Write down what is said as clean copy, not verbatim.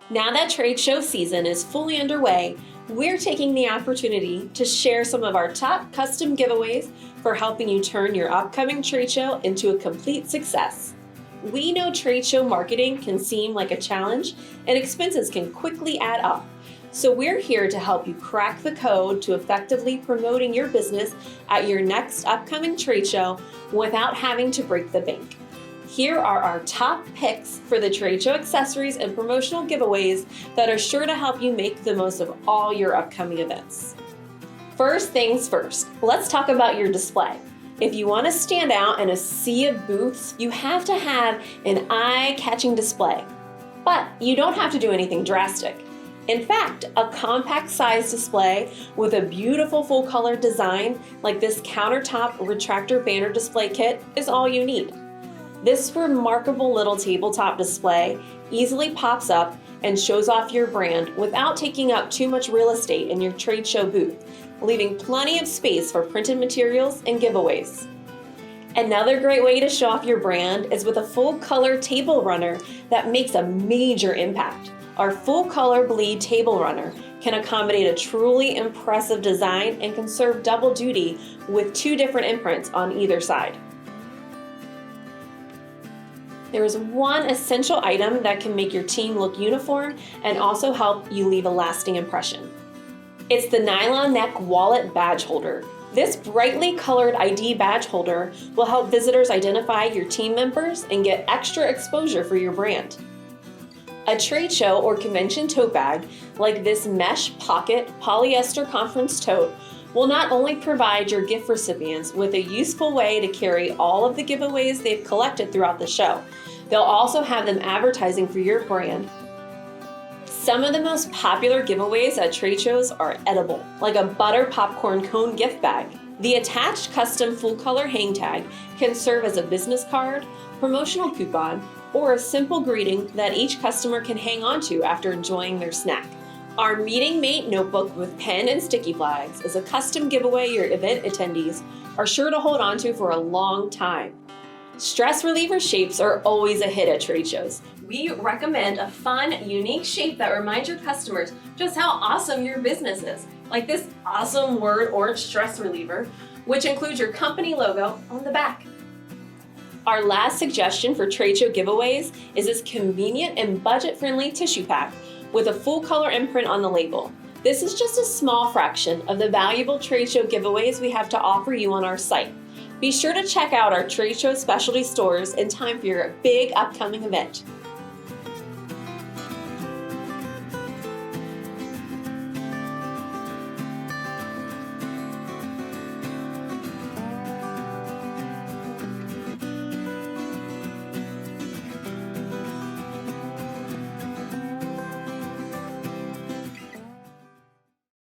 Now that trade show season is fully underway, we're taking the opportunity to share some of our top custom giveaways for helping you turn your upcoming trade show into a complete success. We know trade show marketing can seem like a challenge and expenses can quickly add up. So we're here to help you crack the code to effectively promoting your business at your next upcoming trade show without having to break the bank. Here are our top picks for the trade show accessories and promotional giveaways that are sure to help you make the most of all your upcoming events. First things first, let's talk about your display. If you want to stand out in a sea of booths, you have to have an eye-catching display. But you don't have to do anything drastic. In fact, a compact-sized display with a beautiful full-color design like this countertop retractor banner display kit is all you need. This remarkable little tabletop display easily pops up and shows off your brand without taking up too much real estate in your trade show booth, leaving plenty of space for printed materials and giveaways. Another great way to show off your brand is with a full-color table runner that makes a major impact. Our full-color bleed table runner can accommodate a truly impressive design and can serve double duty with 2 different imprints on either side. There is one essential item that can make your team look uniform and also help you leave a lasting impression. It's the nylon neck wallet badge holder. This brightly colored ID badge holder will help visitors identify your team members and get extra exposure for your brand. A trade show or convention tote bag like this mesh pocket polyester conference tote will not only provide your gift recipients with a useful way to carry all of the giveaways they've collected throughout the show, they'll also have them advertising for your brand. Some of the most popular giveaways at trade shows are edible, like a butter popcorn cone gift bag. The attached custom full-color hang tag can serve as a business card, promotional coupon, or a simple greeting that each customer can hang on to after enjoying their snack. Our Meeting Mate notebook with pen and sticky flags is a custom giveaway your event attendees are sure to hold on to for a long time. Stress reliever shapes are always a hit at trade shows. We recommend a fun, unique shape that reminds your customers just how awesome your business is, like this awesome word orange stress reliever, which includes your company logo on the back. Our last suggestion for trade show giveaways is this convenient and budget-friendly tissue pack with a full-color imprint on the label. This is just a small fraction of the valuable trade show giveaways we have to offer you on our site. Be sure to check out our trade show specialty stores in time for your big upcoming event.